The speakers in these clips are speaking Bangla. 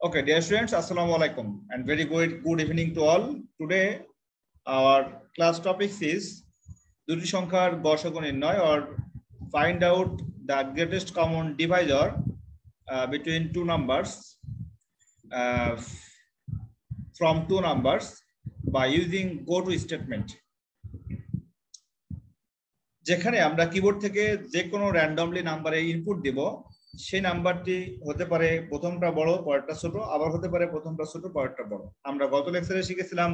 Okay, dear students, Assalamu alaikum and very good evening to all. Today, our class topic is দুটি সংখ্যার গড় নির্ণয় or find out the greatest common divisor between two numbers from two numbers by using go-to statement. যেখানে আমরা কিবোর্ড থেকে যে কোনো র্যান্ডমলি নাম্বারে ইনপুট দেব, সেই নাম্বারটি হতে পারে প্রথমটা বড় পরেরটা ছোট, আবার হতে পারে প্রথমটা ছোট পরেরটা বড়। আমরা গত লেকচারে শিখেছিলাম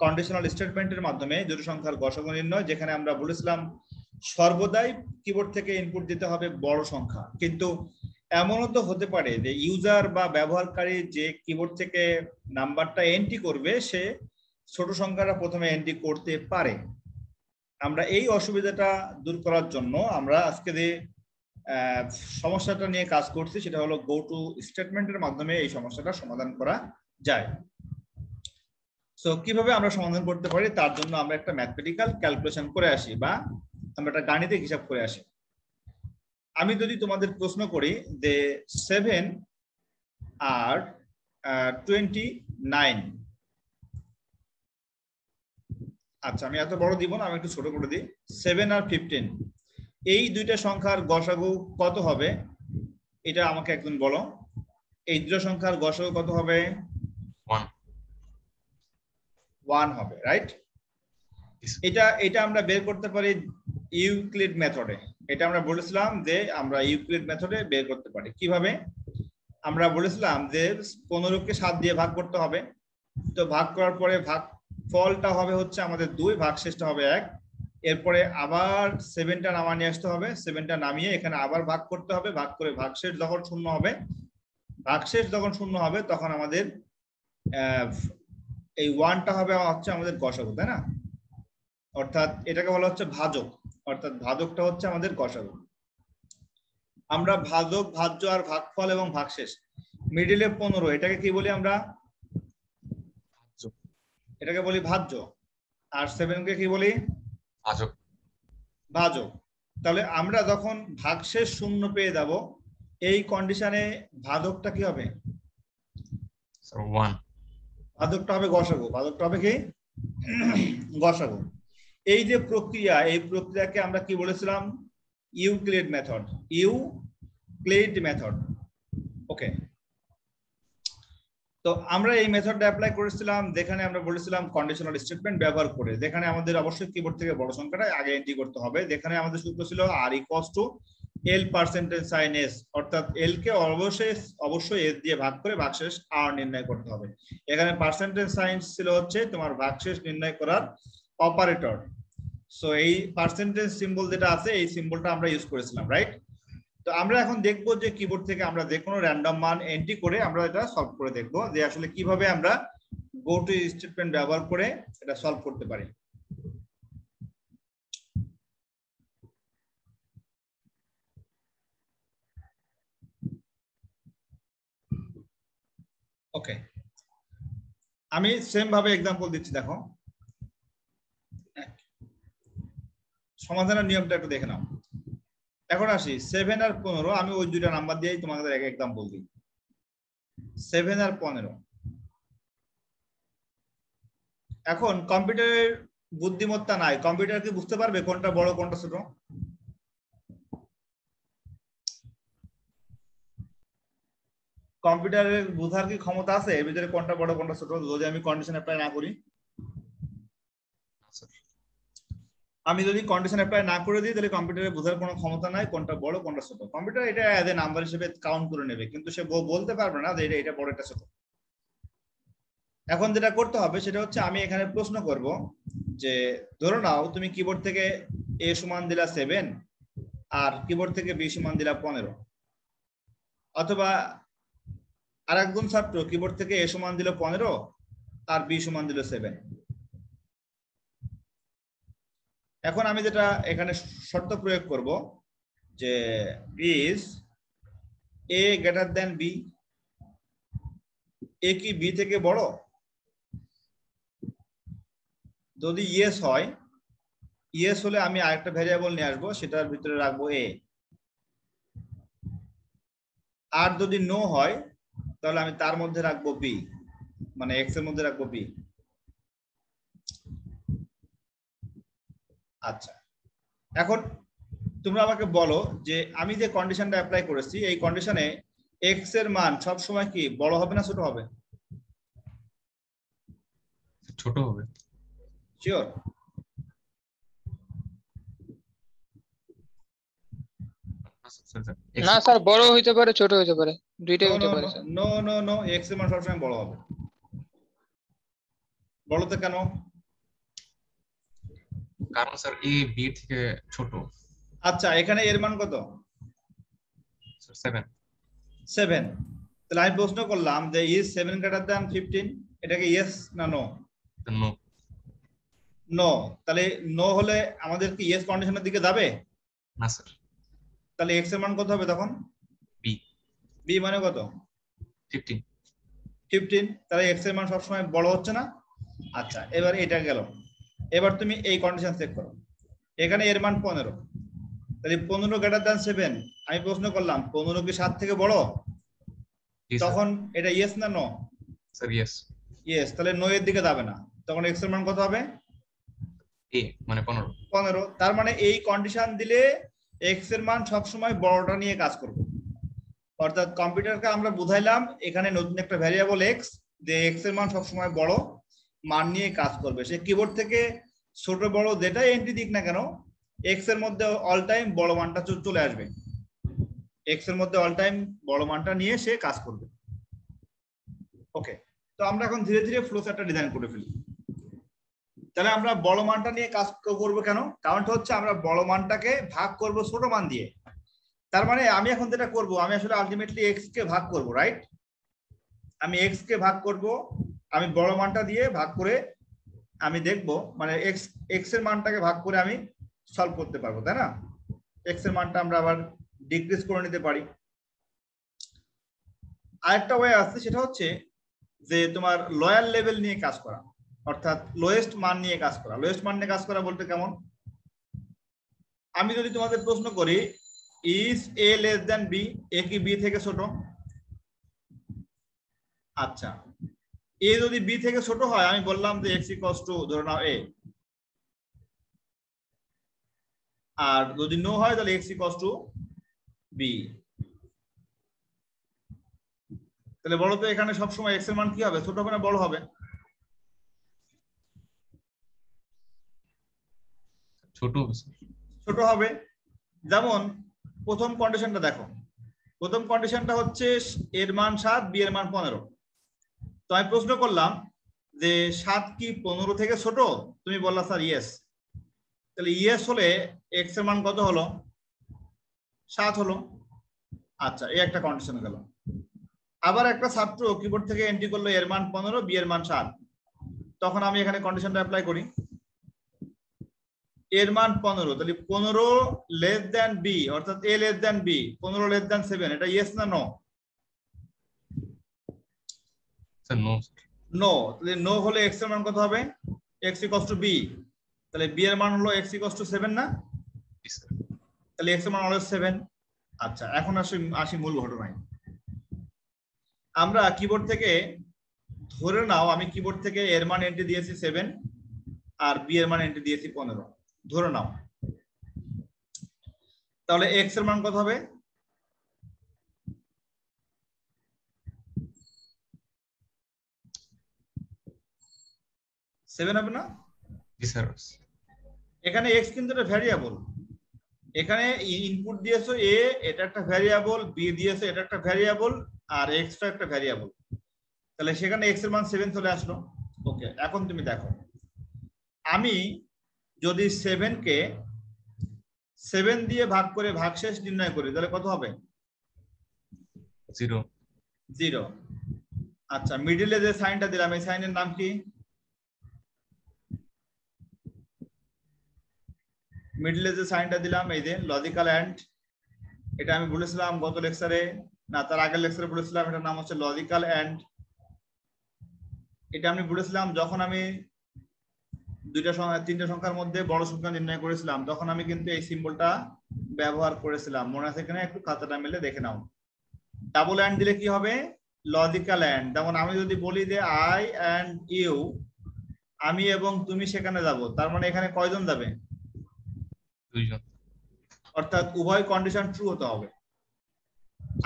কন্ডিশনাল স্টেটমেন্টের মাধ্যমে দুটি সংখ্যার গড় নির্ণয়, যেখানে আমরা বলেছিলাম সর্বদাই কিবোর্ড থেকে ইনপুট দিতে হবে বড় সংখ্যা, কিন্তু এমনও তো হতে পারে যে ইউজার বা ব্যবহারকারী যে কিবোর্ড থেকে নাম্বারটা এন্ট্রি করবে সে ছোট সংখ্যাটা প্রথমে এন্ট্রি করতে পারে। আমরা এই অসুবিধাটা দূর করার জন্য আমরা আজকে যে সমস্যাটা নিয়ে কাজ করছি সেটা হলো গো টু স্টেটমেন্টের মাধ্যমে এই সমস্যাটা সমাধান করা যায়। সো কিভাবে আমরা সমাধান করতে পারি তার জন্য আমরা একটা ম্যাথমেটিক্যাল ক্যালকুলেশন করে আসি বা আমরা একটা গাণিতিক হিসাব করে আসি। আমি যদি তোমাদের প্রশ্ন করি যে 7 আর 29, আচ্ছা আমি এত বড় দিব না, আমি একটু ছোট করে দিই। 7 আর 15 এই দুইটা সংখ্যার গসাগু কত হবে এটা আমাকে একজন বলো। এই দুটো সংখ্যার গসাগু কত হবে? 1 হবে, রাইট? এটা আমরা বের করতে পারি ইউক্লিড মেথডে। এটা আমরা বলেছিলাম যে আমরা ইউক্লিড মেথডে বের করতে পারি। কিভাবে? আমরা বলেছিলাম যে 15কে 7 দিয়ে ভাগ করতে হবে। তো ভাগ করার পরে ভাগ ফলটা হবে হচ্ছে আমাদের 2, ভাগশেষটা হবে 1। এরপরে আবার 7টা নামা নিয়ে আসতে হবে, 7টা নামিয়ে এখানে আবার ভাগ করতে হবে, ভাগ করে ভাগশেষ যখন শূন্য হবে, ভাগশেষ যখন শূন্য হবে তখন আমাদের এই 1টা হবে হচ্ছে আমাদের গসাগু, তাই না? অর্থাৎ এটাকে বলা হচ্ছে ভাজক, অর্থাৎ ভাজকটা হচ্ছে আমাদের গসাগু। আমরা ভাজক, ভাজ্য আর ভাগফল এবং ভাগশেষ মিডিলে 15, এটাকে কি বলি আমরা? এটাকে বলি ভাজ্য। আর 7কে কি বলি? ভাজক। ভাজক। তাহলে আমরা যখন ভাগশেষ শূন্য পেয়ে যাব এই কন্ডিশনে ভাজকটা কি হবে? 1। ভাজকটা হবে গসাগু। ভাজকটা হবে কি? গসাগু। এই যে প্রক্রিয়া, এই প্রক্রিয়াকে আমরা কি বলেছিলাম? Euclid method. Euclid method. Okay, তো আমরা এই মেথডটা অ্যাপ্লাই করেছিলাম যেখানে আমরা বলেছিলাম কন্ডিশনাল স্টেটমেন্ট ব্যবহার করে, যেখানে আমাদের অবশ্যই কিবোর্ড থেকে বড় সংখ্যাটা আগে এন্ট্রি করতে হবে। যেখানে আমাদের সূত্র ছিল r = l percentage sign s, অর্থাৎ l কে অবশ্যই s দিয়ে ভাগ করে ভাগশেষ r নির্ণয় করতে হবে। এখানে পার্সেন্টেজ সাইন ছিল হচ্ছে তোমার ভাগশেষ নির্ণয় করার অপারেটর। সো এই পার্সেন্টেজ সিম্বল যেটা আছে এই সিম্বলটা আমরা ইউজ করেছিলাম, রাইট? তো আমরা এখন দেখব যে কিবোর্ড থেকে আমরা যে কোনো র্যান্ডম মান এন্ট্রি করে আমরা এটা সলভ করে দেখব যে আসলে কিভাবে আমরা গো টু স্টেটমেন্ট ব্যবহার করে এটা সলভ করতে পারি। ওকে, আমি সেম ভাবে एग्जांपल দিচ্ছি, দেখো। সমাধানের নিয়মটা একটু দেখে নাও। এখন আসি 7 আর 15, আমি ওই দুইটা নাম্বার দিয়েই তোমাদের এক एग्जांपल দিই। 7 আর 15। এখন কম্পিউটারের বুদ্ধিমত্তা নাই, কম্পিউটার কি বুঝতে পারবে কোনটা বড় কোনটা ছোট? কম্পিউটারের বোঝার কি ক্ষমতা আছে এর ভিতরে কোনটা বড় কোনটা ছোট যদি আমি কন্ডিশন অ্যাপ্লাই না করি? আমি যদি কন্ডিশন অ্যাপ্লাই না করে দিই তাহলে কম্পিউটারে বোঝার কোনো ক্ষমতা নাই কোনটা বড় কোনটা ছোট। কম্পিউটার এটা এজ এ নাম্বার হিসেবে কাউন্ট করে নেবে, কিন্তু সে বলতে পারবে না যে এটা বড় এটা ছোট। এখন যেটা করতে হবে সেটা হচ্ছে আমি এখানে প্রশ্ন করব যে ধরো নাও তুমি কিবোর্ড থেকে a সমান দিলা 7 আর কিবোর্ড থেকে b সমান দিলা 15, অথবা আরেকজন ছাত্র কিবোর্ড থেকে a সমান দিল 15 আর b সমান দিল 7। এখন আমি যেটা এখানে শর্ত প্রয়োগ করব যে is a greater than b, a কি b থেকে বড়? যদি ইয়েস হয়, ইয়েস হলে আমি আরেকটা ভেরিয়েবল নিয়ে আসবো, সেটার ভিতরে রাখবো a। আর যদি নো হয় তাহলে আমি তার মধ্যে রাখবো বি, মানে এক্স এর মধ্যে রাখবো বি। আচ্ছা, এখন তোমরা আমাকে বলো যে আমি যে কন্ডিশনটা অ্যাপ্লাই করেছি এই কন্ডিশনে এক্স এর মান সব সময় কি বড় হবে না ছোট হবে? ছোট হবে। শিওর? না স্যার, বড় হইতে পারে ছোট হইতে পারে, দুইটাই হইতে পারে স্যার। নো নো নো, এক্স এর মান সবসময় বড় হবে। বলো তো কেন? কারণ স্যার এ বি থেকে ছোট। আচ্ছা, এখানে এর মান কত? 7। 7। তাহলে আমি প্রশ্ন করলাম যে ইজ 7 গ্রেটার দ্যান 15, এটা কি ইয়েস না নো? নো। নো। তাহলে নো হলে আমাদের কি ইয়েস কন্ডিশনের দিকে যাবে না স্যার। তাহলে এক্স এর মান কত হবে তখন? বি। বি মানে কত? 15। 15। তাহলে এক্স এর মান সবসময় বড় হচ্ছে না? আচ্ছা, এবার এটা গেল। এবার তুমি এই কন্ডিশন চেক করো, এখানে এর মান 15, তাহলে 15 গ্রেটার দ্যান 7। আমি প্রশ্ন করলাম 15 কি 7 থেকে বড়? তখন এটা ইয়েস না নো? Sir yes. ইয়েস। তাহলে নো এর দিকে যাবে না, তখন এক্স এর মান কত হবে? এ মানে 15। 15। তার মানে এই কন্ডিশন দিলে এক্স এর মান সবসময় বড়টা নিয়ে কাজ করবে। অর্থাৎ কম্পিউটারকে আমরা বুঝাইলাম এখানে নতুন একটা ভ্যারিয়েবল এক্স, যে এক্স এর মান সবসময় বড় মান নিয়ে কাজ করবে। সে কিবোর্ড থেকে ছোট বড় যেটাই এন্ট্রি দিক না কেন, এক্স এর মধ্যে অল টাইম বড় মানটা চলে আসবে। এক্স এর মধ্যে অল টাইম বড় মানটা নিয়ে সে কাজ করবে। ওকে, তো আমরা এখন ধীরে ধীরে ফ্লো চার্টটা ডিজাইন করে ফেলি। তাহলে আমরা বড় মানটা নিয়ে কাজ করব কেন? কারণটা হচ্ছে আমরা বড় মানটাকে ভাগ করব ছোট মান দিয়ে। তার মানে আমি এখন যেটা করব, আমি আসলে আলটিমেটলি এক্স কে ভাগ করব, রাইট? আমি এক্স কে ভাগ করব, আমি বড় মানটা দিয়ে ভাগ করে আমি দেখব, মানে এক্স এর মানটাকে ভাগ করে আমি সলভ করতে পারবো, তাই না? এক্স এর মানটা আমরা আবার ডিক্রিজ করে নিতে পারি। আরেকটা ওয়ে আছে, সেটা হচ্ছে যে তোমার লোয়ার লেভেল নিয়ে কাজ করা, অর্থাৎ লোয়েস্ট মান নিয়ে কাজ করা। লোয়েস্ট মান নিয়ে কাজ করা বলতে কেমন? আমি যদি তোমাদের প্রশ্ন করি is A less than B, A কি বি থেকে ছোট? আচ্ছা, এ যদি বি থেকে ছোট হয় আমি বললাম যে এক্স ইকুয়ালস টু ধরে নাও এ, আর যদি নো হয় তাহলে এক্স ইকুয়ালস টু বি। তাহলে বলো তো এখানে সবসময় এক্স এর মান কি হবে, ছোট হবে না বড় হবে? ছোট হবে স্যার। ছোট হবে। যেমন প্রথম কন্ডিশনটা দেখো, প্রথম কন্ডিশনটা হচ্ছে এর মান 7, বি এর মান 15। তো আমি প্রশ্ন করলাম যে 7 কি 15 থেকে ছোট? তুমি বললা স্যার ইয়েস। তাহলে ইয়েস হলে এক্স এর মান কত হলো? 7 হলো। আচ্ছা, এই একটা কন্ডিশন গেল। আবার একটা ছাত্র কিবোর্ড থেকে এন্ট্রি করলো এর মান 15, বি এর মান 7। তখন আমি এখানে কন্ডিশনটা অ্যাপ্লাই করি, এর মান 15, তাহলে 15 লেস দ্যান বি, অর্থাৎ A less than B, 15 less than 7, এটা ইয়েস না নো? Sir no. নো। তাহলে নো হলে এক্স এর মান কত হবে? X equals to B. তাহলে বি এর মান হলো এক্স ইকুয়ালস টু 7 না? তাহলে এক্স এর মান অলওয়েজ 7। আচ্ছা, এখন আসি মূল ঘটনায়। আমরা কিবোর্ড থেকে ধরে নাও, আমি কিবোর্ড থেকে এর মান এন্ট্রি দিয়েছি 7 আর বি এর মান এন্ট্রি দিয়েছি 15, ধরে নাও। তাহলে এক্স এর মান কত হবে? 7 হবে না? জি স্যার। এখানে এক্স কিন্তু একটা ভ্যারিয়েবল, এখানে ইনপুট দিয়েছো এ, এটা একটা ভ্যারিয়েবল, বি দিয়েছো এটা একটা ভ্যারিয়েবল, আর এক্সট্রা একটা ভ্যারিয়েবল। তাহলে সেখানে এক্স এর মান 7 চলে আসলো। ওকে, এখন তুমি দেখো, আমি যদি 7 কে 7 দিয়ে ভাগ করে ভাগশেষ নির্ণয় করি তাহলে কত হবে? 0। 0। আচ্ছা, মিডলে যে সাইনটা দিলাম এই সাইনের নাম কি? মিডলে যে সাইনটা দিলাম এই যে লজিক্যাল এন্ড, এটা আমি বলেছিলাম গত লেকচারে, না তার আগের লেকচারে বলেছিলাম, এটার নাম হচ্ছে লজিক্যাল এন্ড। এটা আমি বলেছিলাম যখন আমি তিনটা সংখ্যার মধ্যে বড় সংখ্যা নির্ণয় করেছিলাম, তখন আমি কিন্তু এই সিম্বলটা ব্যবহার করেছিলাম, মনে আছে কিনা একটু খাতাটা মেলে দেখে নাও। ডাবল এন্ড দিলে কি হবে? লজিক্যাল এন্ড, যেমন আমি যদি বলি যে আই এন্ড ইউ, আমি এবং তুমি সেখানে যাব, তার মানে এখানে কয়জন যাবে? 2 জন। অর্থাৎ উভয় কন্ডিশন ট্রু হতে হবে।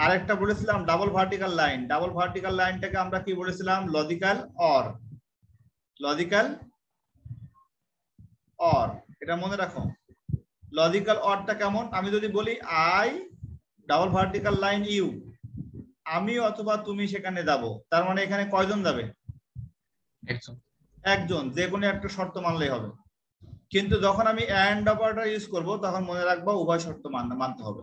আরেকটা বলেছিলাম double vertical line, double vertical লাইনটাকে আমরা কি বলেছিলাম? লজিক্যাল অর, লজিক্যাল অর, এটা মনে রাখো। লজিক্যাল অরটা কেমন? আমি যদি বলি I double vertical line you, আমি অথবা তুমি সেখানে যাব, তার মানে এখানে কয়জন যাবে? একজন। একজন, যে কোনো একটা শর্ত মানলেই হবে। কিন্তু যখন আমি এন্ড অপারেটর ইউজ করব তখন মনে রাখবো উভয় শর্ত মানতে হবে।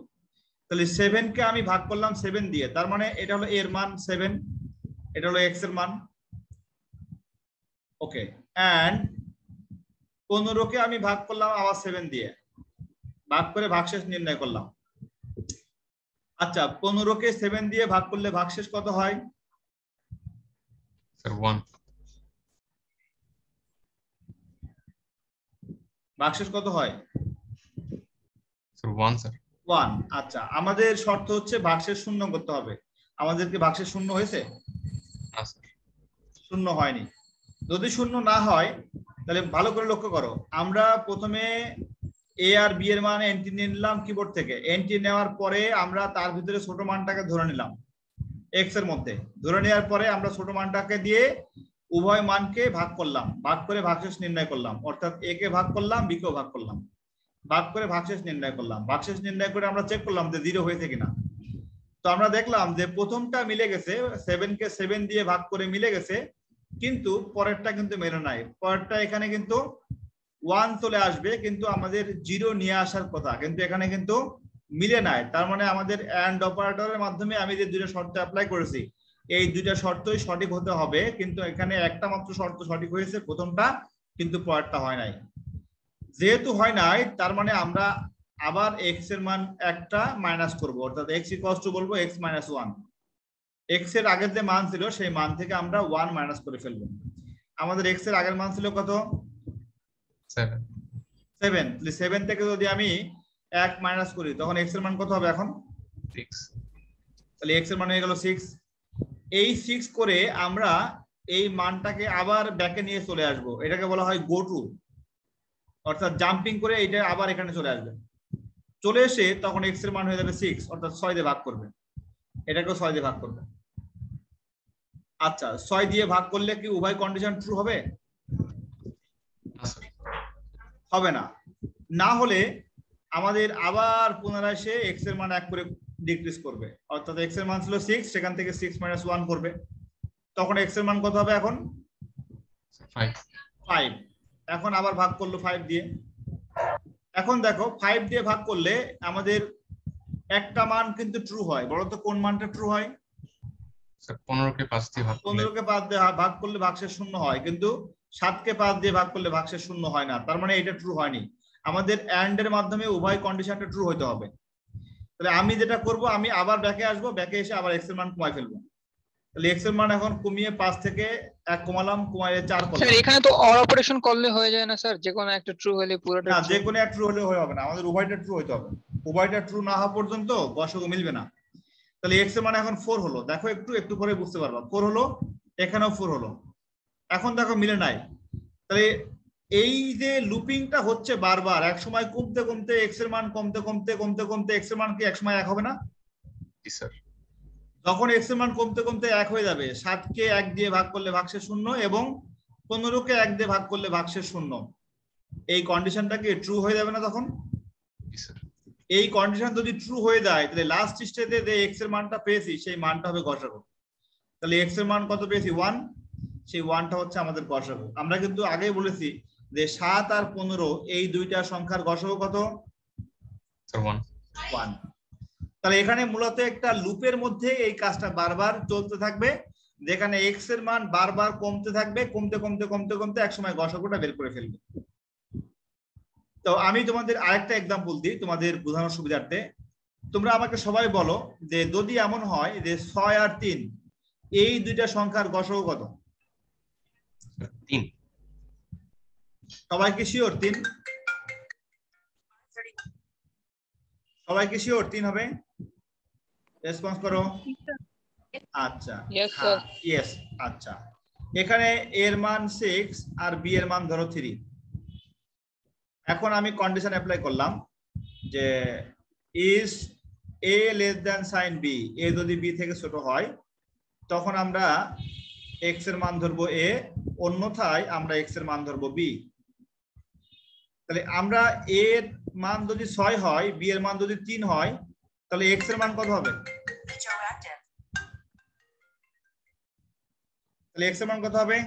তাহলে 7 কে আমি ভাগ করলাম 7 দিয়ে, তার মানে এটা হলো এর মান 7, এটা হলো এক্স এর মান। ওকে, এন্ড 15 কে আমি ভাগ করলাম আবার 7 দিয়ে, ভাগ করে ভাগশেষ নির্ণয় করলাম। আচ্ছা, 15 কে 7 দিয়ে ভাগ করলে ভাগশেষ কত হয়? স্যার 1। ভাগশেষ কত হয়? Sir 1 sir. 1। আচ্ছা, আমাদের শর্ত হচ্ছে ভাগশেষ শূন্য করতে হবে। আমাদের কি ভাগশেষ শূন্য হয়েছে? না স্যার। শূন্য হয়নি। যদি শূন্য না হয় তাহলে ভালো করে লক্ষ্য করো, আমরা প্রথমে এ আর বি এর মান এন্ট্রি নিয়ে নিলাম কিবোর্ড থেকে। এন্ট্রি নেওয়ার পরে আমরা তার ভিতরে ছোট মানটাকে ধরে নিলাম এক্স এর মধ্যে। ধরে নেওয়ার পরে আমরা ছোট মানটাকে দিয়ে উভয় মানকে ভাগ করলাম, ভাগ করে ভাগশেষ নির্ণয় করলাম। অর্থাৎ এ কে ভাগ করলাম, বি কেও ভাগ করলাম, ভাগ করে ভাগশেষ নির্ণয় করলাম। ভাগশেষ নির্ণয় করে আমরা চেক করলাম যে 0 হয়েছে কিনা। তো আমরা দেখলাম যে প্রথমটা মিলে গেছে, 7 কে 7 দিয়ে ভাগ করে মিলে গেছে, কিন্তু পরেরটা কিন্তু মেলে নাই। পরেরটা এখানে কিন্তু 1 চলে আসবে, কিন্তু আমাদের 0 নিয়ে আসার কথা, কিন্তু এখানে কিন্তু মিলে নাই। তার মানে আমাদের এন্ড অপারেটরের মাধ্যমে আমি যে দুইটা শর্ত অ্যাপ্লাই করেছি, এই দুইটা শর্তই সঠিক হতে হবে, কিন্তু এখানে একটা মাত্র শর্ত সঠিক হয়েছে, প্রথমটা, কিন্তু পরেরটা হয় নাই। যেহেতু হয় নাই, তার মানে আমরা আবার এক্স এর মান একটা মাইনাস করব, অর্থাৎ এক্স ইকুয়ালস টু বলবো এক্স মাইনাস 1। এক্স এর আগের যে মান ছিল সেই মান থেকে আমরা 1 মাইনাস করে ফেলবো। আমাদের এক্স এর আগের মান ছিল কত? 7। 7। 7 থেকে যদি আমি 1 মাইনাস করি তখন এক্স এর মান কত হবে এখন? 6। তাহলে এক্স এর মান হয়ে গেল 6। এই 6 করে আমরা এই মানটাকে আবার ব্যাকে নিয়ে চলে আসব, এটাকে বলা হয় গো টু, অর্থাৎ জাম্পিং করে এটা আবার এখানে চলে আসবে। চলে এসে তখন এক্স এর মান হয়ে যাবে 6, অর্থাৎ 6 দিয়ে ভাগ করবে, এটাকেও 6 দিয়ে ভাগ করবে। আচ্ছা, 6 দিয়ে ভাগ করলে কি উভয় কন্ডিশন ট্রু হবে? না স্যার। হবে না। না হলে আমাদের আবার পুনরায় সে এক্স এর মান 1 করে ডিক্রিজ করবে, অর্থাৎ এক্স এর মান ছিল 6, সেখান থেকে 6 মাইনাস 1 করবে, তখন এক্স এর মান কত হবে এখন? 5। এখন আবার ভাগ করলো 5 দিয়ে। এখন দেখো 5 দিয়ে ভাগ করলে আমাদের একটা মান কিন্তু ট্রু হয়, বলো তো কোন মানটা ট্রু হয়? স্যার 15 কে 5 দিয়ে ভাগ করলে 15 কে 5 দিয়ে ভাগ করলে ভাগশেষ শূন্য হয়, কিন্তু 7 কে 5 দিয়ে ভাগ করলে ভাগশেষ শূন্য হয় না। তার মানে এটা ট্রু হয়নি। আমাদের এন্ড এর মাধ্যমে উভয় কন্ডিশনটা ট্রু হতে হবে। তাহলে আমি যেটা করব, আমি আবার ব্যাকে আসবো, ব্যাকে এসে আবার এক্স এর মান কমাই ফেলবো। তাহলে এক্স এর মান এখন কমিয়ে 5 থেকে 1 কমালাম, কমাইয়ে 4 করলাম। স্যার এখানে তো অর অপারেশন করলে হয়ে যায় না স্যার? যে কোনো একটা ট্রু হলে পুরোটা না, true? যে কোনো একটা ট্রু হলে হবে না, আমাদের উভয়টা ট্রু হতে হবে। উভয়টা ট্রু না হওয়া পর্যন্ত গসক মিলবে না। তাহলে এক্স এর মান এখন 4 হলো, দেখো একটু পরে বুঝতে পারবা। 4 হলো, এখানেও 4 হলো, এখন দেখো মিলে নাই। তাহলে এই যে লুপিংটা হচ্ছে বারবার, এক সময় কমতে কমতে এক্স এর মান কমতে কমতে কমতে কমতে এক্স এর মান কি এক সময় 1 হবে না? জি স্যার। যখন এক্স এর মান কমতে কমতে 1 হয়ে যাবে, 7 কে 1 দিয়ে ভাগ করলে ভাগশেষ 0 এবং 15 কে 1 দিয়ে ভাগ করলে ভাগশেষ 0, এই কন্ডিশনটা কি ট্রু হয়ে যাবে না তখন? জি স্যার। এই কন্ডিশন যদি ট্রু হয়ে যায় তাহলে লাস্ট স্টেজে যে এক্স এর মানটা পেয়েছি সেই মানটা হবে গসাগু। তাহলে এক্স এর মান কত পেয়েছি? 1। সেই 1টা হচ্ছে আমাদের গসাগু। আমরা কিন্তু আগেই বলেছি যে 7 আর 15 এই দুইটা সংখ্যার গসাগু কত? স্যার 1। তাহলে এখানে মূলত একটা লুপের মধ্যে এই কাজটা বারবার চলতে থাকবে, যেখানে এক্স এর মান বারবার কমতে থাকবে, কমতে কমতে কমতে কমতে একসময় গসাগুটা বের করে ফেলবে। তো আমি তোমাদের আরেকটা এক্সাম্পল দিই তোমাদের বোঝানোর সুবিধার্থে। তোমরা আমাকে সবাই বলো যে যদি এমন হয় যে 6 আর 3 এই দুইটা সংখ্যার গসাগু কত? 3। সবাই কি শিওর 3? সবাই কি শিওর 3 হবে? রেসপন্স করো। আচ্ছা Yes, হ্যাঁ sir. ইয়েস আচ্ছা এখানে এর মান 6 আর বি এর মান ধরো 3 এখন আমি কন্ডিশন অ্যাপ্লাই করলাম যে is A less than sign B A যদি বি থেকে ছোট হয় তখন আমরা এক্স এর মান ধরবো এ অন্যথায় আমরা এক্স এর মান ধরবো বি তাহলে আমরা এ এর মান যদি 6 হয় বি এর মান যদি 3 হয় তাহলে এক্স এর মান কত হবে তাহলে এক্স এর মান কত হবে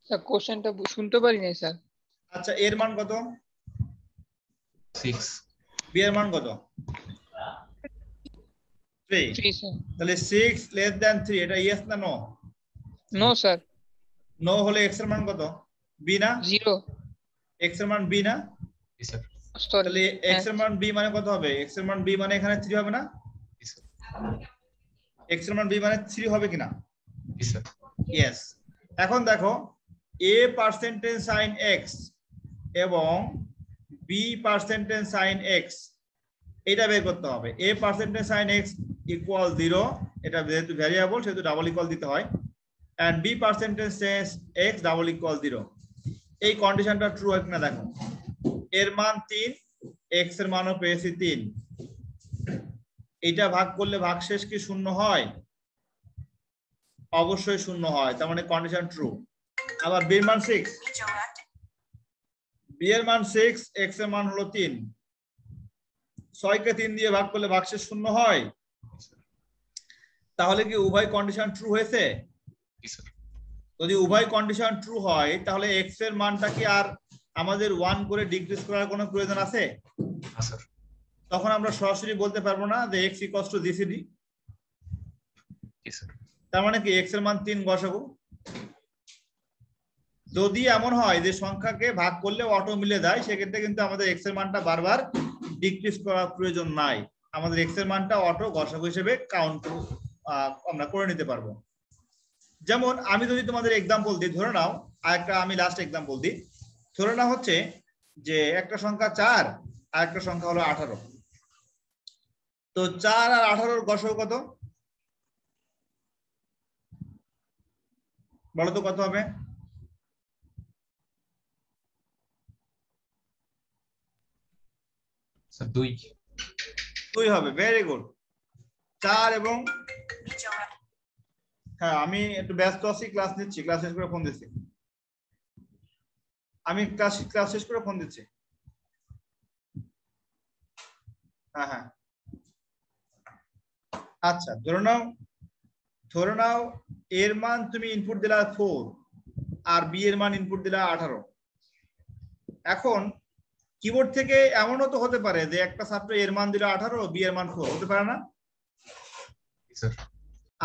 স্যার কোশ্চেনটা শুনতে পারি নাই স্যার। আচ্ছা এর মান কত 6 বি এর মান কত 3 3 স্যার। তাহলে 6 লেস দ্যান 3 এটা ইয়েস না নো নো স্যার। নো হলে এক্স এর মান কত বি না 0। এক্স এর মান বি না জি স্যার সরি। তাহলে এক্স এর মান বি মানে কত হবে এক্স এর মান বি মানে এখানে 3 হবে না জি স্যার এক্স এর মান বি মানে 3 হবে কিনা জি স্যার ইয়েস এখন দেখো a পার্সেন্টেজ সাইন এক্স এবং b পার্সেন্টেজ সাইন এক্স এটা বের করতে হবে a percentage sign x equal 0 এটা যেহেতু ভ্যারিয়েবল সেহেতু ডাবল ইকুয়াল দিতে হয় and b percentage x double equal 0 এই কন্ডিশনটা ট্রু হয় কিনা দেখো এর মান 3 x এর মানও পেয়েছি 3 এটা ভাগ করলে ভাগশেষ কি শূন্য হয় অবশ্যই শূন্য হয় তার মানে কন্ডিশন ট্রু আবার b এর মান 6 b এর মান 6 x এর মান হলো 3 6 কে 3 দিয়ে ভাগ করলে ভাগশেষ শূন্য হয় তাহলে কি উভয় কন্ডিশন ট্রু হয়েছে জি স্যার যদি উভয় কন্ডিশন ট্রু হয় তাহলে x এর মানটা কি আর আমাদের 1 করে ডিক্রিজ করার কোনো প্রয়োজন আছে না স্যার তখন আমরা সরাসরি বলতে পারবো না যে x GCD জি স্যার তার মানে কি x এর মান 3 গসাগু যদি এমন হয় যে সংখ্যাকে ভাগ করলে অটো মিলে যায় সেক্ষেত্রে কিন্তু আমাদের x এর মানটা বারবার ডিক্রিজ করার প্রয়োজন নাই আমাদের x এর মানটা অটো গসাগু হিসেবে কাউন্ট আমরা করে নিতে পারবো যেমন আমি যদি তোমাদের एग्जांपल দিই ধরে নাও আরেকটা আমি লাস্ট एग्जांपल দিই ধরে নাও হচ্ছে যে একটা সংখ্যা 4 আর একটা সংখ্যা হলো 18 তো 4 আর 18 এর গসাগু কত বলো তো কত হবে স্যার 2 2 হবে ভেরি গুড 4 এবং হ্যাঁ আমি একটু ব্যস্ত আছি ক্লাস নিচ্ছি ক্লাস শেষ করে ফোন দিচ্ছি আমি ক্লাস শেষ করে ফোন দিচ্ছি হ্যাঁ হ্যাঁ আচ্ছা ধরে নাও এর মান তুমি ইনপুট দিলা 4 আর বি এর মান ইনপুট দিলা 18 এখন কিবোর্ড থেকে এমনও তো হতে পারে যে একটা ছাত্র এর মান দিল 18 বি এর মান 4 হতে পারে না জি স্যার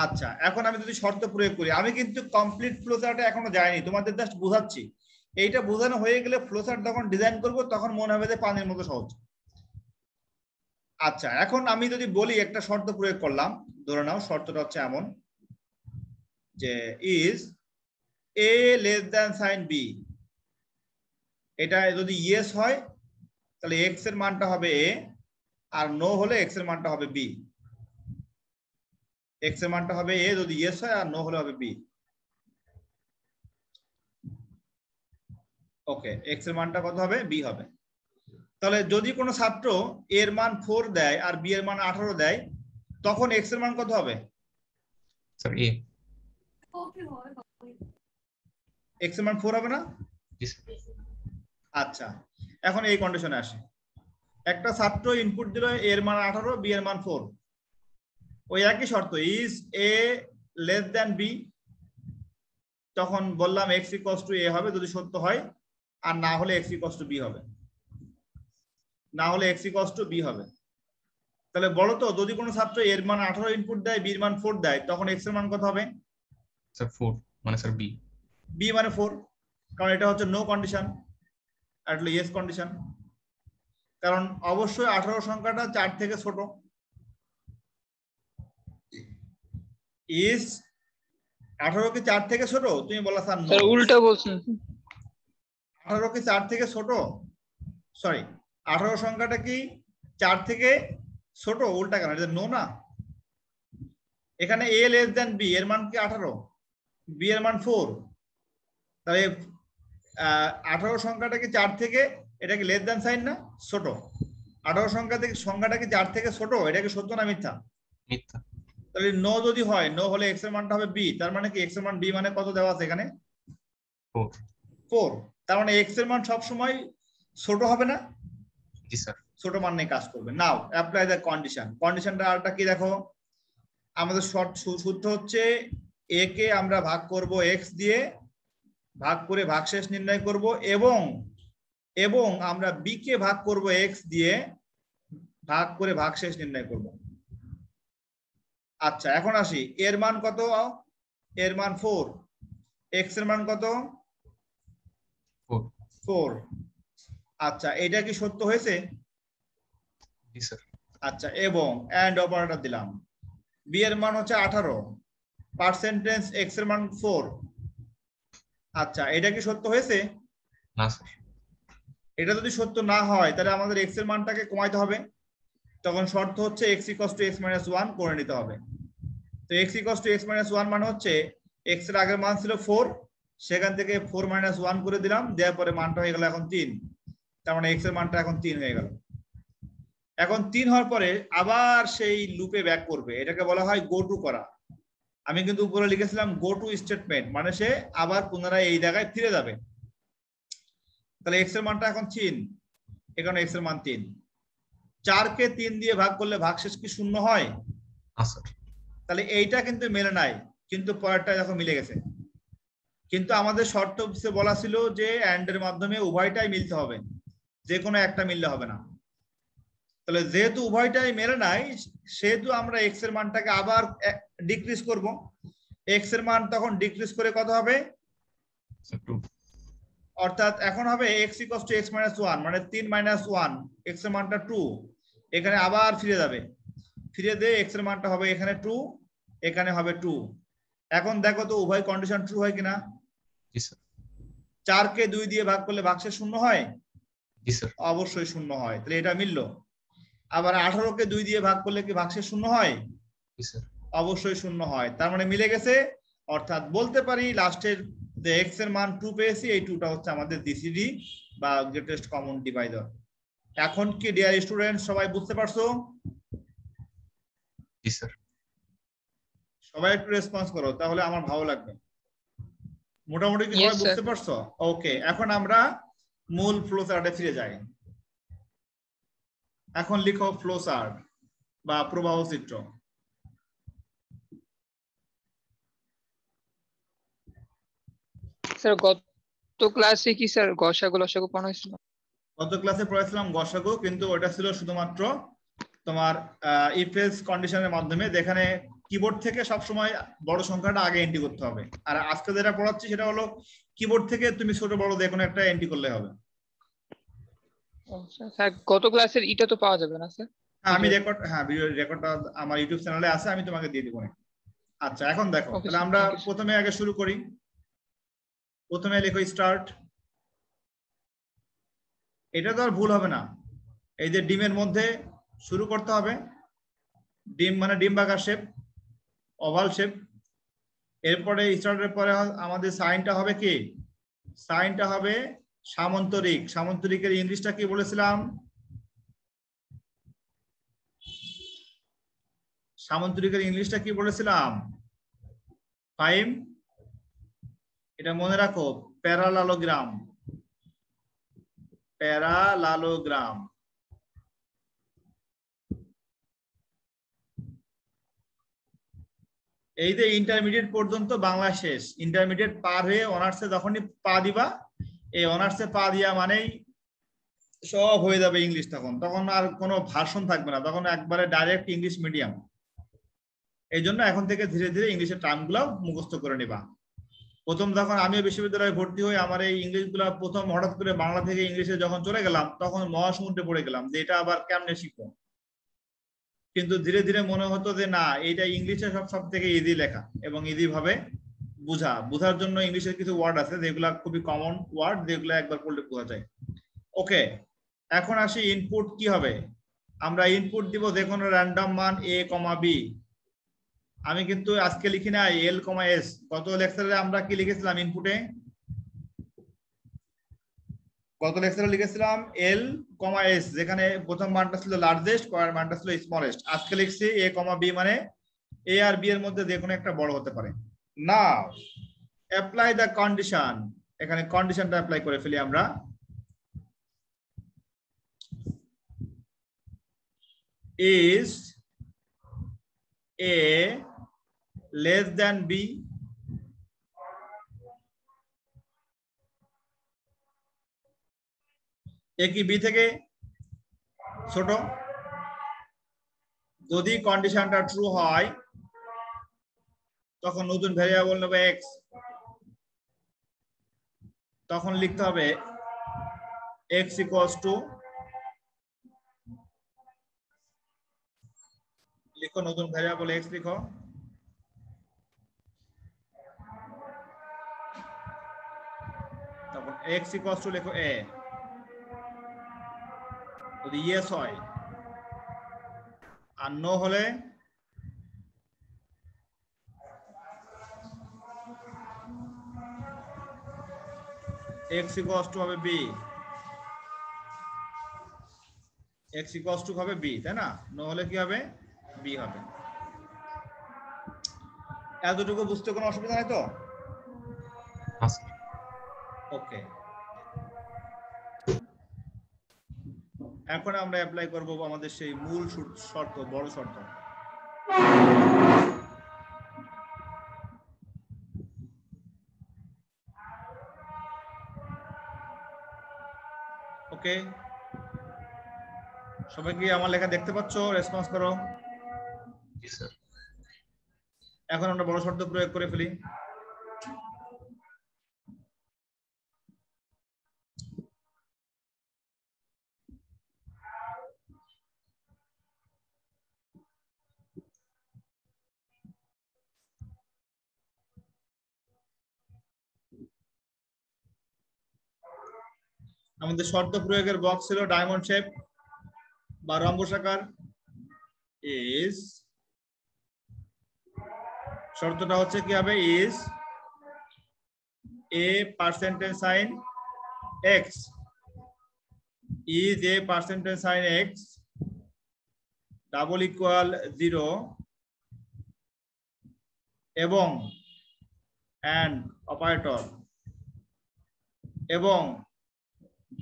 আচ্ছা এখন আমি যদি শর্ত প্রয়োগ করি আমি কিন্তু কমপ্লিট ফ্লোচার্টে এখনো যাইনি তোমাদের জাস্ট বোঝাচ্ছি এইটা বোঝানো হয়ে গেলে ফ্লোচার্ট যখন ডিজাইন করব তখন মনে হবে যে পানির মতো সহজ আচ্ছা এখন আমি যদি বলি একটা শর্ত প্রয়োগ করলাম ধরে নাও শর্তটা হচ্ছে এমন যে is a less than sign b এটা যদি ইয়েস হয় তাহলে x এর মানটা হবে a আর নো হলে x এর মানটা হবে b x এর মানটা হবে a যদি ইয়েস হয় আর নো হলে হবে b ওকে x এর মানটা কত হবে b হবে তাহলে যদি কোনো ছাত্র এর মান 4 দেয় আর b এর মান 18 দেয় তখন x এর মান কত হবে স্যার a x এর মান 4 হবে না জি স্যার আচ্ছা এখন এই কন্ডিশনে আসে একটা ছাত্র ইনপুট দিল এর মান 18 বি এর মান 4 ওই একই শর্ত is a less than b তখন বললাম x a হবে যদি সত্য হয় আর না হলে x b হবে না হলে x b হবে তাহলে বলো তো যদি কোনো ছাত্র এর মান 18 ইনপুট দেয় বি এর মান 4 দেয় তখন x এর মান কত হবে স্যার 4 মানে স্যার b মানে 4 কারণ এটা হচ্ছে নো কন্ডিশন আর ইয়েস কন্ডিশন কারণ অবশ্যই 18 সংখ্যাটা 4 থেকে ছোট ইজ 18 কি 4 থেকে ছোট তুমি বলা স্যার নো স্যার উল্টা বলছেন 18 কি 4 থেকে ছোট সরি 18 সংখ্যাটা কি 4 থেকে ছোট, উল্টা কেন, এটা নো না। এখানে a লেস দেন b, এর মান কি 18, b এর মান 4, তাহলে 18 সংখ্যাটা কি 4 থেকে, এটা কি লেস দেন সাইন না, ছোট। 18 সংখ্যাটা কি 4 থেকে ছোট, এটা কি সত্য না মিথ্যা? মিথ্যা। তাহলে নো যদি হয়, নো হলে x এর মানটা হবে b, তার মানে কি x এর মান b মানে কত দেওয়া আছে এখানে 4। 4, তার মানে x এর মান সব সময় ছোট হবে না? জি স্যার। ছোট মান নিয়ে কাজ করবে। নাও অ্যাপ্লাই দ্য কন্ডিশন। কন্ডিশনটা আরটা কি দেখো, আমাদের শর্ট সূত্র হচ্ছে a কে আমরা ভাগ করব x দিয়ে, ভাগ করে ভাগশেষ নির্ণয় করব, এবং আমরা b কে ভাগ করব x দিয়ে, ভাগ করে ভাগশেষ নির্ণয় করব। আচ্ছা এখন আসি, এর মান কত, এর মান 4, x এর মান কত 4। আচ্ছা এটা কি সত্য হয়েছে? জি স্যার। আচ্ছা এবং এন্ড অপারেটর দিলাম, b এর মান হচ্ছে 18, পার্সেন্টেজ x এর মান 4। আচ্ছা এটা কি সত্য হয়েছে? না স্যার। এটা যদি সত্য না হয় তাহলে আমাদের x এর মানটাকে কমাইতে হবে, তখন শর্ত হচ্ছে x = x - 1 করে নিতে হবে। তো x = x - 1 মানে হচ্ছে x এর আগের মান ছিল 4, সেখান থেকে 4 - 1 করে দিলাম, দেওয়ার পরে মানটা হয়ে গেল এখন 3, তার মানে x এর মানটা এখন 3 হয়ে গেল। এখন 3 হওয়ার পরে আবার সেই লুপে ব্যাক করবে, এটাকে বলা হয় গো টু করা। আমি কিন্তু উপরে লিখেছিলাম গো টু স্টেটমেন্ট, মানে সে আবার পুনরায় এই জায়গায় ফিরে যাবে। তাহলে x এর মানটা এখন 3, এখানে x এর মান 3। 4 কে 3 দিয়ে ভাগ করলে ভাগশেষ কি 0 হয়? না স্যার। তাহলে এইটা কিন্তু মেলে নাই, কিন্তু পরেরটা দেখো মিলে গেছে। কিন্তু আমাদের শর্ত বলা ছিল যে এন্ড এর মাধ্যমে উভয়টাই মিলতে হবে, যে কোনো একটা মিললে হবে না। তাহলে যেহেতু উভয়টাই মেলে নাই, সেহেতু আমরা x এর মানটাকে আবার ডিক্রিজ করব। x এর মান তখন ডিক্রিজ করে কত হবে, অর্থাৎ এখন হবে x = x - 1 মানে 3 - 1, x এর মানটা 2, এখানে আবার ফিরে যাবে, ফিরে দিয়ে x এর মানটা হবে এখানে 2, এখানে হবে 2। এখন দেখো তো উভয় কন্ডিশন ট্রু হয় কিনা। জি স্যার। 4 কে 2 দিয়ে ভাগ করলে ভাগশেষ 0 হয়? জি স্যার। অবশ্যই 0 হয়, তাহলে এটা মিললো। আবার 18 কে 2 দিয়ে ভাগ করলে কি ভাগশেষ 0 হয়? জি স্যার। অবশ্যই 0 হয়, তার মানে মিলে গেছে। অর্থাৎ বলতে পারি লাস্টের যে x এর মান 2 পেয়েছি, এই 2টা হচ্ছে আমাদের জিসিডি বা গ্রেটেস্ট কমন ডিভাইডার। এখন কি ডিয়ার স্টুডেন্ট সবাই বুঝতে পারছো? জি স্যার। সবাই একটু রেসপন্স করো, তাহলে আমার ভালো লাগবে। মোটামুটি কি সবাই বুঝতে পারছো? ওকে, এখন আমরা মূল ফ্লো চার্টে ফিরে যাই। এখন লিখো ফ্লো চার্ট বা প্রবাহ চিত্র। স্যার গত ক্লাসে কি স্যার গসাগু লসাগু পড়ানো হয়েছিল? গত ক্লাসে পড়াইছিলাম গসাগু, কিন্তু ওটা ছিল শুধুমাত্র তোমার ইফ এলস কন্ডিশনের মাধ্যমে, যেখানে কিবোর্ড থেকে সব সময় বড় সংখ্যাটা আগে এন্ট্রি করতে হবে। আর আজকে যেটা পড়াচ্ছি সেটা হলো কিবোর্ড থেকে তুমি ছোট বড় যে কোনো একটা এন্ট্রি করলে হবে। স্যার গত ক্লাসের এটা তো পাওয়া যাবে না স্যার? আমি রেকর্ড, হ্যাঁ ভিডিও রেকর্ডটা আমার ইউটিউব চ্যানেলে আছে, আমি তোমাকে দিয়ে দিব। আচ্ছা এখন দেখো, তাহলে আমরা প্রথমে আগে শুরু করি। প্রথমে লিখো স্টার্ট। এটা তো আর ভুল হবে না, এই যে ডিমের মধ্যে শুরু করতে হবে। ডিম মানে ডিম্বাকার শেপ, ওভাল শেপ। এরপরে স্টার্টের পরে আমাদের সাইনটা হবে কি, সাইনটা হবে সামান্তরিক। সামান্তরিকের ইংলিশটা কি বলেছিলাম? সামান্তরিকের ইংলিশটা কি বলেছিলাম? ফাইম, এটা মনে রাখো, প্যারালালোগ্রাম। প্যারালালোগ্রাম। এই যে ইন্টারমিডিয়েট পর্যন্ত বাংলা শেষ, ইন্টারমিডিয়েট পার হয়ে অনার্সে যখনই পা দিবা, এই অনার্সে পা দিয়া মানেই সব হয়ে যাবে ইংলিশ। তখন আর কোনো ভার্সন থাকবে না, তখন একবারে ডাইরেক্ট ইংলিশ মিডিয়াম। এই জন্য এখন থেকে ধীরে ধীরে ইংলিশের টার্মগুলো মুখস্থ করে নিবা। প্রথম যখন আমি বিশ্ববিদ্যালয়ে ভর্তি হই, আমার এই ইংলিশগুলো প্রথম হঠাৎ করে বাংলা থেকে ইংলিশে যখন চলে গেলাম, তখন মহাসমুদ্রে পড়ে গেলাম যে এটা আবার কেমনে শিখবো। কিন্তু ধীরে ধীরে মনে হতো যে না, এইটা ইংলিশে সব থেকে ইজি লেখা এবং ইজি ভাবে বোঝার জন্য ইংলিশের কিছু ওয়ার্ড আছে যেগুলা খুবই কমন ওয়ার্ড, যেগুলো একবার পড়লে বোঝা যায়। ওকে, এখন আসি ইনপুট কি হবে। আমরা ইনপুট দিব যে কোনো র্যান্ডম মান a, b। আমি কিন্তু আজকে লিখি নাই l, s। গত লেকচারে আমরা কি লিখেছিলাম ইনপুটে? গত লেকচারে লিখেছিলাম l, s, যেখানে প্রথম মানটা ছিল লার্জেস্ট, পরের মানটা ছিল স্মলেস্ট। আজকে লিখছি a, b মানে a আর b এর মধ্যে যে কোনো একটা বড় হতে পারে। নাও অ্যাপ্লাই দ্য কন্ডিশন। এখানে কন্ডিশনটা অ্যাপ্লাই করে ফেলি আমরা। is a less than b? a কি b থেকে ছোট? যদি কন্ডিশনটা ট্রু হয় তখন নতুন ভেরিয়েবল নেবে x, তখন লিখতে হবে x ইকুয়ালস টু, লিখো নতুন ভেরিয়েবল x লিখো, তারপর x ইকুয়ালস টু লিখো a। যদি ইয়েস হয় আর নো হলে x ইকুয়ালস টু হবে b, x ইকুয়ালস টু হবে b, তাই না? নো হলে কি হবে? b হবে। এতটুকু বুঝতে কোনো অসুবিধা নাই তো? না স্যার। ওকে, এখন আমরা অ্যাপ্লাই করব আমাদের সেই মূল শর্ত, বড় শর্ত। ওকে, সবাই কি আমার লেখা দেখতে পাচ্ছ? রেসপন্স করো। জি স্যার। এখন আমরা বড় শর্ত প্রয়োগ করে ফেলি। আমাদের শর্ত প্রয়োগের বক্স ছিল ডায়মন্ড শেপ বা রম্বসাকার। ইজ, শর্তটা হচ্ছে কি হবে? Is a percentage sign x, is a percentage sign x double equal 0 এবং and অপারেটর এবং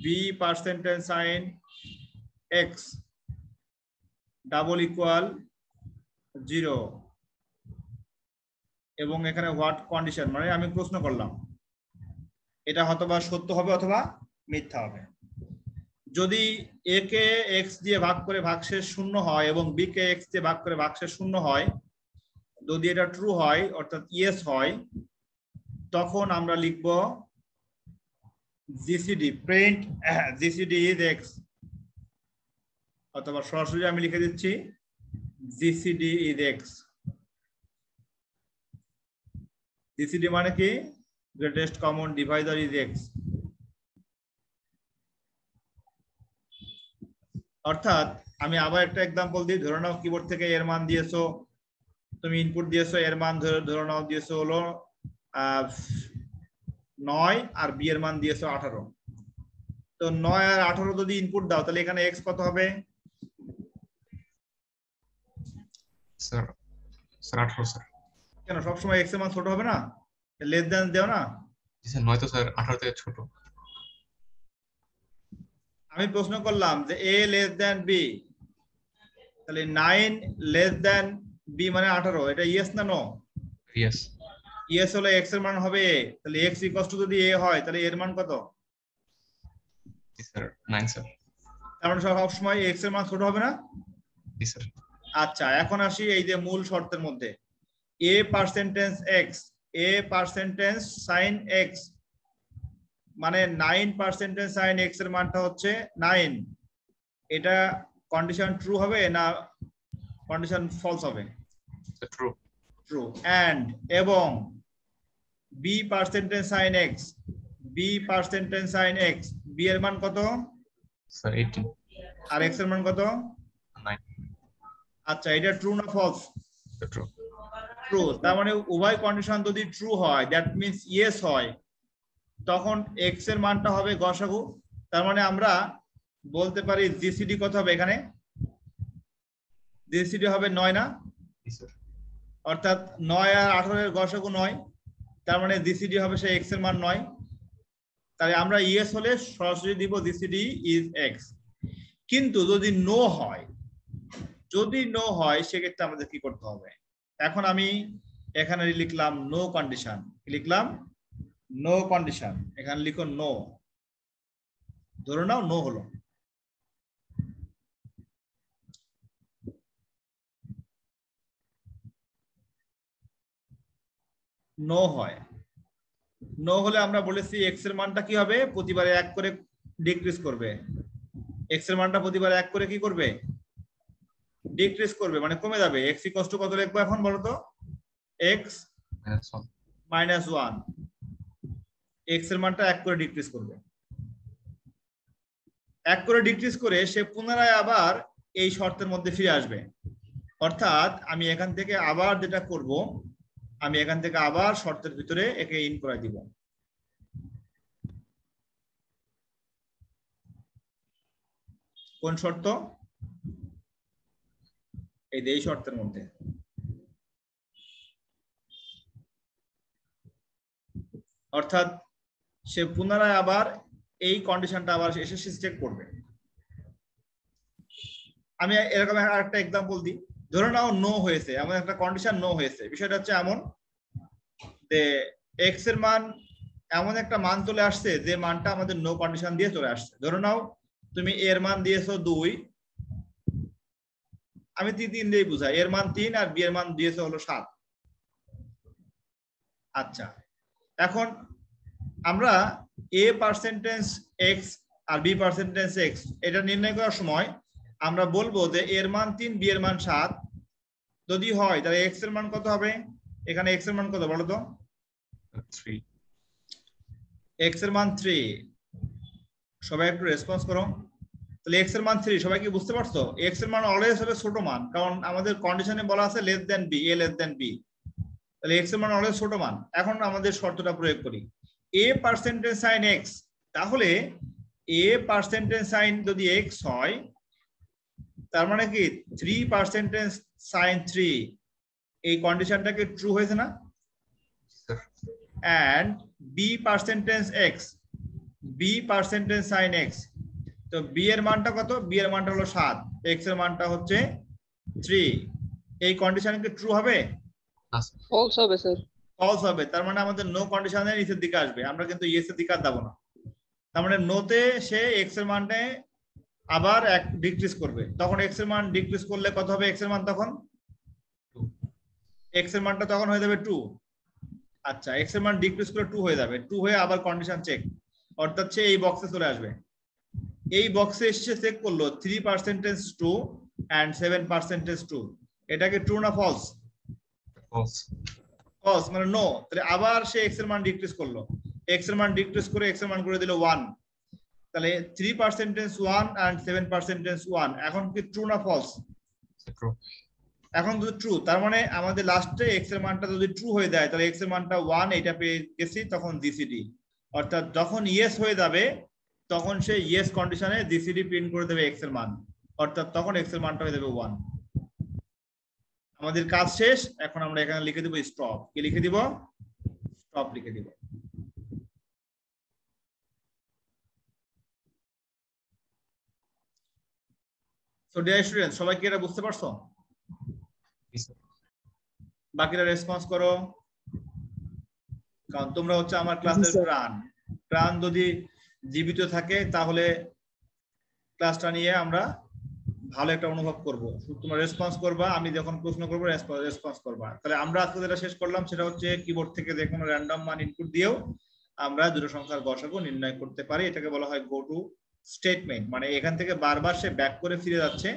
b percentage sign x double equal 0 এবং এখানে হোয়াট কন্ডিশন, মানে আমি প্রশ্ন করলাম এটা হয়তোবা সত্য হবে অথবা মিথ্যা হবে। যদি a কে x দিয়ে ভাগ করে ভাগশেষ 0 হয় এবং b কে x দিয়ে ভাগ করে ভাগশেষ 0 হয়, যদি এটা ট্রু হয় অর্থাৎ ইয়েস হয়, তখন আমরা লিখব GCD, print GCD is x, অথবা সরাসরি আমি লিখে দিচ্ছি জিসিডি ইজ x। জিসিডি মানে কি? Greatest common Deviser is x। অর্থাৎ আমি আবার একটা एग्जांपल দিই। ধরে নাও কিবোর্ড থেকে এর মান দিয়েছো, তুমি ইনপুট দিয়েছো, এর মান ধরে নাও দিয়েছো হলো 9 আর বি এর মান দিয়েছো 18। তো 9 আর 18 যদি ইনপুট দাও তাহলে এখানে x কত হবে? Sir sir 18 sir. কেন সব সময় x এর মান ছোট হবে না? লেস দ্যান দাও না। জি স্যার, নয়তো স্যার 18 থেকে ছোট। আমি প্রশ্ন করলাম যে a লেস দ্যান b, তাহলে 9 লেস দ্যান b মানে 18, এটা ইয়েস না নো? ইয়েস। ইয়েস হলে x এর মান হবে a, তাহলে x ইকুয়ালস টু যদি a হয় তাহলে এর মান কত? জি স্যার 9 স্যার। কারণ সব সময় x এর মান ছোট হবে না? জি স্যার। আচ্ছা, এখন আসি এই যে মূল শর্তের মধ্যে a percentage x, a percentage sign x মানে 9% সাইন x এর মানটা হচ্ছে 9। এটা কন্ডিশন ট্রু হবে না কন্ডিশন ফলস হবে? ট্রু। ট্রু। এন্ড এবং b percentage sign x, b percentage sign x, b এর মান কত? স্যার 18। আর x এর মান কত? 9. আচ্ছা, এটা ট্রু না ফলস? True. ট্রু। তার মানে উভয় কন্ডিশন যদি ট্রু হয়, দ্যাট মিন্স ইয়েস হয়, তখন এক্স এর মানটা হবে গসাগু। তার মানে আমরা বলতে পারি জিসিডি কত হবে এখানে? জিসিডি হবে 9 না? Yes, sir. অর্থাৎ 9 আর 18 এর গসাগু 9, তার মানে জিসিডি হবে সেই এক্স এর মান 9। তাহলে আমরা ইয়েস হলে সরাসরি দিব জিসিডি ইজ এক্স। কিন্তু যদি নো হয়, সেক্ষেত্রে আমাদের কি করতে হবে? এখন আমি এখানে লিখলাম নো কন্ডিশন, লিখলাম নো কন্ডিশন, এখানে লিখো নো, ধরে নাও নো হলো। নো হয়, নো হলে আমরা বলেছি এক্স এর মানটা কি হবে? প্রতিবারে 1 করে ডিক্রিজ করবে। এক্স এর মানটা প্রতিবারে 1 করে কি করবে? ডিক্রিজ করবে, মানে কমে যাবে। এক্স ইকুয়াল টু কত লিখবো এখন বলো তো? এক্স -1. -1, এক্স এর মানটা 1 করে ডিক্রিজ করবে। 1 করে ডিক্রিজ করে সে পুনরায় আবার এই শর্তের মধ্যে ফিরে আসবে। অর্থাৎ আমি এখান থেকে আবার যেটা করব, আমি এখান থেকে আবার শর্তের ভিতরে একে ইন করে দিব। কোন শর্ত? এই শর্তের মধ্যে। অর্থাৎ সে পুনরায় আবার এই কন্ডিশনটা আবার এসে চেক করবে। আমি এরকম আরেকটা এক্সাম্পল দিই। ধরে নাও নো হয়েছে, এমন একটা কন্ডিশন নো হয়েছে। বিষয়টা হচ্ছে এমন যে এক্স এর মান এমন একটা মান চলে আসছে যে মানটা আমাদের নো কন্ডিশন দিয়ে চলে আসছে। ধরে নাও তুমি এর মান দিয়েছো 2, আমি 3 দিয়ে বুঝাই, এর মান 3 আর বি এর মান দিয়েছো হলো 7। আচ্ছা, এখন আমরা a পার্সেন্টেজ এক্স আর বি পার্সেন্টেজ এক্স এটা নির্ণয় করার সময় আমরা বলবো যে এর মান 3, বি এর মান 7 যদি হয়, তাহলে এক্স এর মান কত হবে? এখানে এক্স এর মান কত বলো তো? 3. এক্স এর মান 3। সবাই একটু রেসপন্স করো। তাহলে এক্স এর মান 3, সবাই কি বুঝতে পারছো? এক্স এর মান অলওয়েজ হবে ছোট মান, কারণ আমাদের কন্ডিশনে বলা আছে লেস দ্যান বি, এ লেস দ্যান বি। তাহলে এক্স এর মান অলওয়েজ ছোট মান। এখন আমাদের শর্তটা প্রয়োগ করি, a পার্সেন্টেজ সাইন এক্স। তাহলে a পার্সেন্টেজ সাইন যদি এক্স হয়, তার মানে কি 3 পার্সেন্টেজ সাইন 3, এই কন্ডিশনটাকে ট্রু হয়েছে না? Sir. and b percentage x, b percentage sign x, তো b এর মানটা কত? b এর মানটা হলো 7, x এর মানটা হচ্ছে 3। এই কন্ডিশন কি ট্রু হবে? ফলস হবে স্যার। ফলস হবে। তার মানে আমাদের নো কন্ডিশনের নিচের দিকে আসবে, আমরা কিন্তু ইয়েস এর দিকে আর যাব না। তার মানে নোতে সে x এর মানটা আবার 1 ডিক্রিজ করবে। তখন x এর মান ডিক্রিজ করলে কত হবে? x এর মান তখন 2. x এর মানটা তখন হয়ে যাবে 2। আচ্ছা, x এর মান ডিক্রিজ করে 2 হয়ে যাবে। 2 হয়ে আবার কন্ডিশন চেক, অর্থাৎ সে এই বক্সে চলে আসবে। এই বক্সে এসে চেক করলো 3% 2 and 7% 2, এটা কি ট্রু না ফলস? False. ফলস, মানে নো। তাহলে আবার সে x এর মান ডিক্রিজ করলো, x এর মান ডিক্রিজ করে x এর মান করে দিল 1। তাহলে 3% 1 and 7% 1, এখন কি ট্রু না ফলস? True. এখন যদি ট্রু, তার মানে আমাদের লাস্টে x এর মানটা যদি ট্রু হয়ে যায়, তাহলে x এর মানটা 1 এটা পেয়ে গেছি, তখন জিসিডি। অর্থাৎ যখন ইয়েস হয়ে যাবে তখন সে ইয়েস কন্ডিশনে জিসিডি প্রিন্ট করে দেবে x এর মান, অর্থাৎ তখন x এর মানটা হয়ে যাবে 1। আমাদের কাজ শেষ। এখন আমরা এখানে লিখে দেব স্টপ। কি লিখে দিব? স্টপ লিখে দিব। সো ডিয়ার স্টুডেন্ট, সবাই কি এটা বুঝতে পারছো? Yes, sir. বাকিরা রেসপন্স করো, কারণ তোমরা হচ্ছে আমার ক্লাসের প্রাণ। প্রাণ যদি জীবিত থাকে তাহলে ক্লাসটা নিয়ে আমরা ভালো একটা অনুভব করব। তোমরা রেসপন্স করবা, আমি যখন প্রশ্ন করব রেসপন্স করবা। তাহলে আমরা আজকে যেটা শেষ করলাম সেটা হচ্ছে কিবোর্ড থেকে যে কোনো র্যান্ডম মান ইনপুট দিয়েও আমরা দুটো সংখ্যার গসাগু নির্ণয় করতে পারি। এটাকে বলা হয় গো টু স্টেটমেন্ট, মানে এখান থেকে বারবার সে ব্যাক করে ফিরে যাচ্ছে,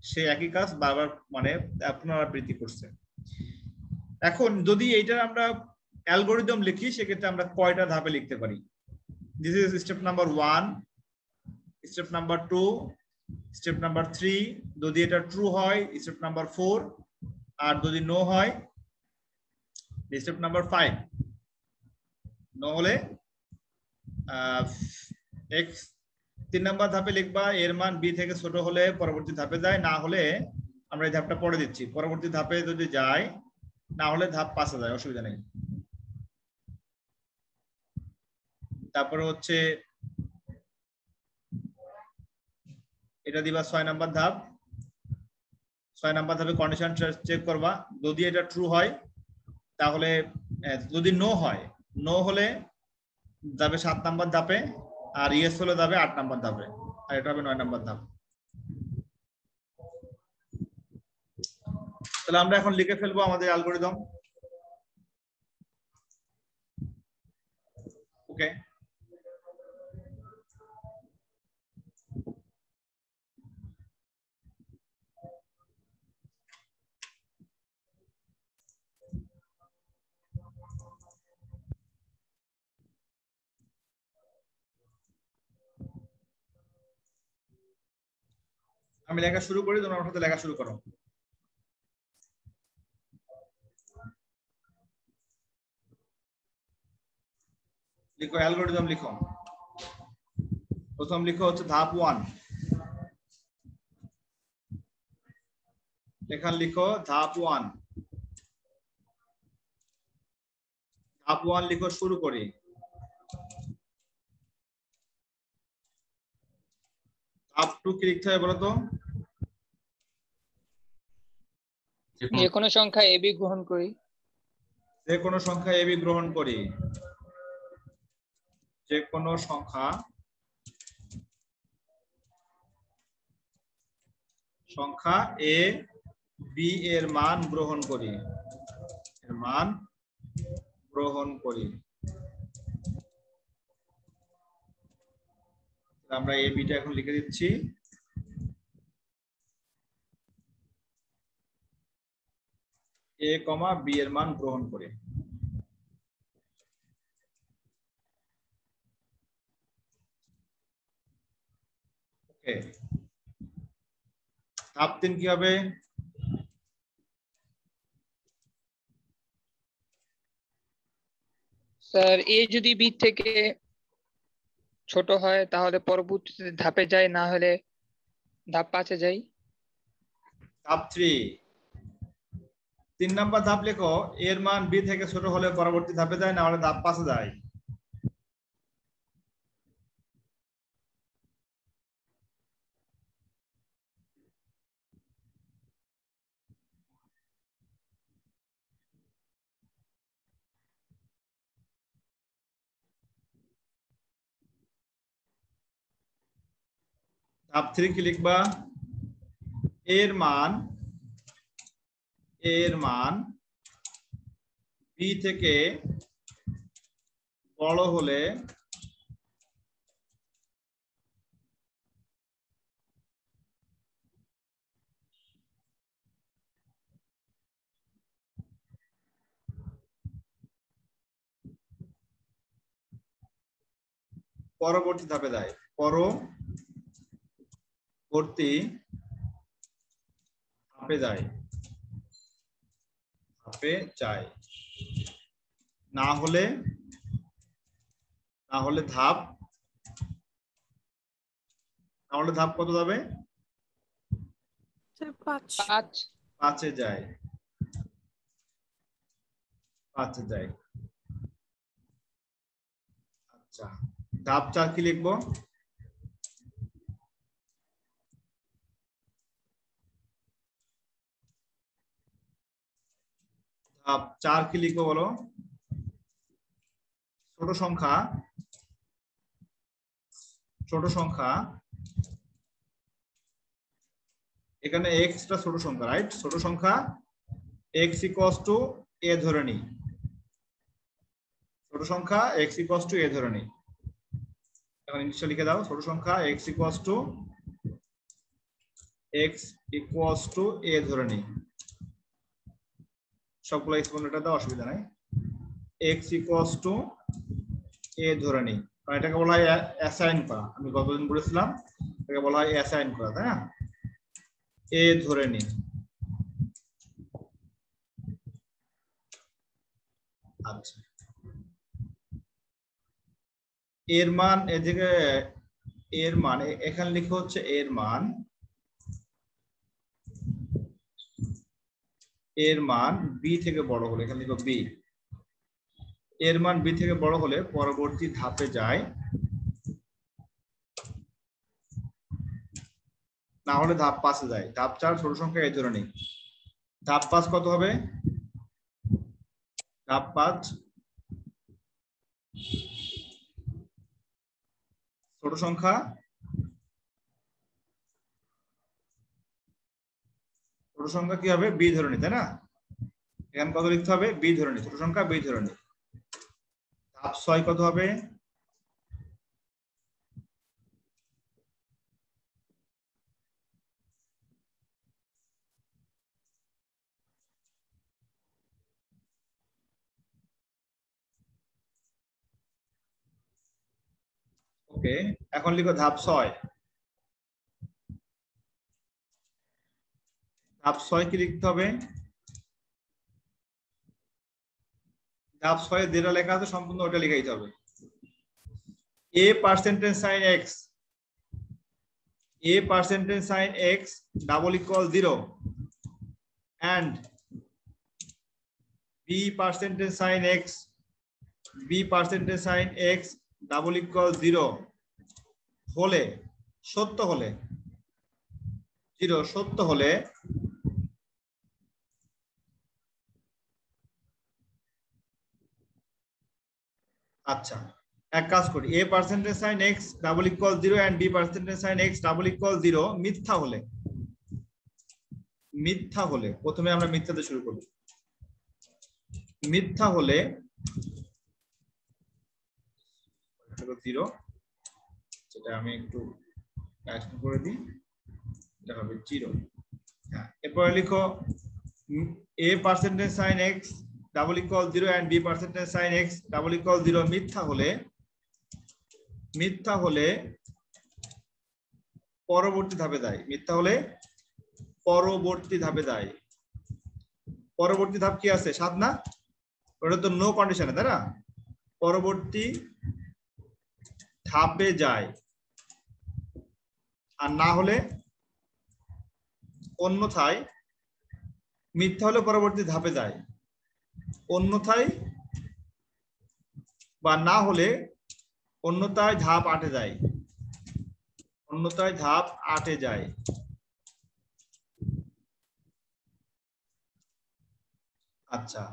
সে একই কাজ বারবার মানে পুনরাবৃত্তি করছে। এখন যদি এইটার আমরা অ্যালগরিদম লিখি, সেক্ষেত্রে আমরা কয়টা ধাপে লিখতে পারি? This is step number 1, step number 2, step number 3 যদি এটা ট্রু হয় স্টেপ নাম্বার 4 আর যদি নো হয় স্টেপ নাম্বার 5 নো হলে x 3 নাম্বার ধাপে লিখবা এর মান b থেকে ছোট হলে পরবর্তী ধাপে যায়, না হলে আমরা এই ধাপটা পড়ে দিচ্ছি, পরবর্তী ধাপে যদি যায়, না হলে ধাপ 5 যায়, অসুবিধা নেই। তারপরে হচ্ছে এটা দিবা 6 নাম্বার ধাপ। 6 নাম্বার ধাপে কন্ডিশন চেক করবা, যদি এটা ট্রু হয় তাহলে, যদি নো হয়, নো হলে যাবে 7 নাম্বার ধাপে, আর ইয়েস হলে যাবে 8 নাম্বার ধাপে, আর এটা হবে 9 নাম্বার ধাপ। তাহলে আমরা এখন লিখে ফেলবো আমাদের অ্যালগরিদম। ওকে, আমি লেখা শুরু করি, তোমরা আমার সাথে লেখা শুরু করো। লিখো অ্যালগরিদম, লিখো। প্রথম লিখো হচ্ছে ধাপ 1, এখানে লিখো ধাপ 1। ধাপ 1 লিখো, শুরু করি। ধাপ 2 কি লিখতে হবে বলো তো? যে কোনো সংখ্যা ab গ্রহণ করি। যে কোনো সংখ্যা ab গ্রহণ করি। যে কোনো সংখ্যা a b এর মান গ্রহণ করি, এর মান গ্রহণ করি। আমরা a b টা এখন লিখে দিচ্ছি। a, b এর মান গ্রহণ করে। ওকে, ধাপ 3 কি হবে? স্যার a যদি b থেকে ছোট হয় তাহলে পরবর্তী ধাপে যায়, না হলে ধাপ 5 যাই। ধাপ 3 নাম্বার ধাপ লেখো, এর মান b থেকে ছোট হলে পরবর্তী ধাপে যায়, না হলে ধাপ 5 যায়। ধাপ 3 কি লিখবা? এর মান b থেকে বড় হলে পরবর্তী ধাপে যায়, পরবর্তী ধাপে যায়, না হলে ধাপ কত যাবে? 5 যায়, 5 যায়। আচ্ছা, ধাপ 4 কি লিখবো? ধাপ 4 কি লিখবো বলো? ছোট সংখ্যা এখানে x টা ছোট সংখ্যা, রাইট? ছোট সংখ্যা x = a ধরে নিই, ছোট সংখ্যা x = a ধরে নিই। এখন ইংলিশে লিখে দাও, ছোট সংখ্যা x = a ধরে নিই। সবগুলো এক্সপোনেন্টটা দাও, অসুবিধা নাই। x = a ধরে নিই, এটাকে বলা হয় অ্যাসাইন করা। আমি গতদিন বলেছিলাম এটাকে বলা হয় অ্যাসাইন করা, তাই না? এ ধরে নি, আচ্ছা এর মান এদিকে, এর মান এখানে লিখে হচ্ছে এর মান, এর মান বি থেকে বড় হলে, এখানে লিখো বি, এর মান বি থেকে বড় হলে পরবর্তী ধাপে যায়, না হলে ধাপ 5 এ যায়। ধাপ 4 ছোট সংখ্যা এই ধরে নেই। ধাপ 5 কত হবে? ধাপ 5 ছোট সংখ্যা, ছোট সংখ্যা কি হবে? বি ধরে নি, তাই না? এখানে কত লিখতে হবে? বি ধরে নি, ছোট সংখ্যা বি ধরে নি। ধাপ 6 কত হবে? ওকে, এখন লিখো ধাপ 6। ধাপ 6 কি লিখতে হবে? ধাপ 6 যেটা লেখা আছে সম্পূর্ণ ওটা লিখাইতে হবে। a percentage sin x, a percentage sin x double equal 0 and b percentage sin x, b percentage sin x double equal 0 হলে, সত্য হলে, 0 সত্য হলে আচ্ছা এক কাজ করি, a percentage sin x double equal 0 and b percentage sin x double equal 0 মিথ্যা হলে, মিথ্যা হলে প্রথমে আমরা মিথ্যাতে শুরু করি। মিথ্যা হলে 0, যেটা আমি একটু কারেকশন করে দিই, এটা হবে 0। হ্যাঁ, এরপরে লিখো a percentage sin x double equal 0 and b percentage sin x double equal 0 মিথ্যা হলে, মিথ্যা হলে পরবর্তী ধাপে যায়। মিথ্যা হলে পরবর্তী ধাপে যায়। পরবর্তী ধাপ কি আছে? 7 না? ওটা তো নো কন্ডিশনে, তাই না? পরবর্তী ধাপে যায়, আর না হলে অন্যথায়, মিথ্যা হলে পরবর্তী ধাপে যায়, অন্যথায় বা না হলে অন্যথায় ধাপ 8 এ যায়, অন্যথায় ধাপ 8 এ যায়। আচ্ছা,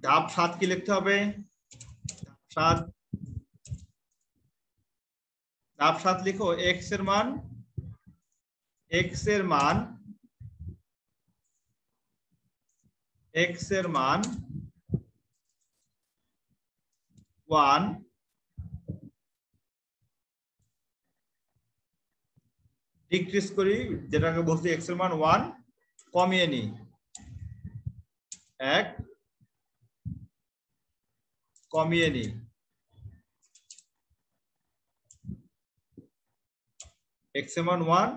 ধাপ 7 কি লিখতে হবে? ধাপ 7 লিখো x এর মান, x এর মান, x এর মান 1 ডিক্রিজ করি, যেটাকে বলছি x এর মান 1 কমিয়ে নি, 1 কমিয়ে নি, x এর মান 1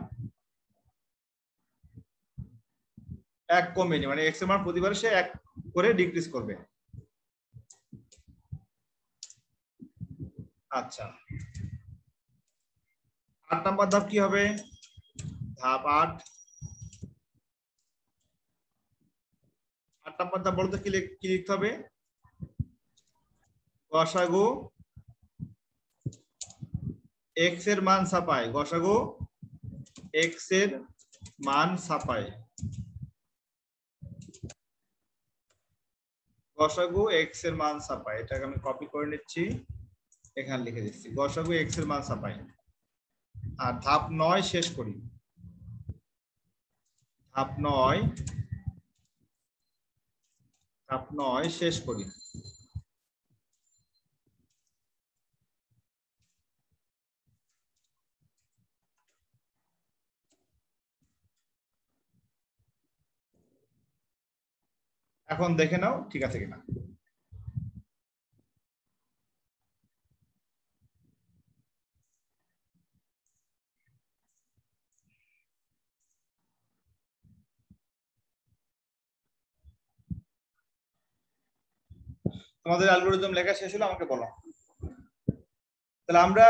1 কমিয়ে নি, মানে x এর মান প্রতিবারে সে 1 করে ডিক্রিজ করবে। আচ্ছা, 8 নাম্বার ধাপ কি হবে? ধাপ 8 নাম্বার ধাপ বলতে কি লিখতে হবে? গসাগু x এর মান ছাপায়, গসাগু x এর মান ছাপায়, গসাগু x এর মান ছাপায়। এটাকে আমি কপি করে নিচ্ছি, এখানে লিখে দিচ্ছি, গসাগু x এর মান ছাপায়। আর ধাপ 9 শেষ করি। ধাপ 9 শেষ করি। এখন দেখে নাও ঠিক আছে কিনা। তোমাদের অ্যালগরিদম লেখা শেষ হলো আমাকে বলো। তাহলে আমরা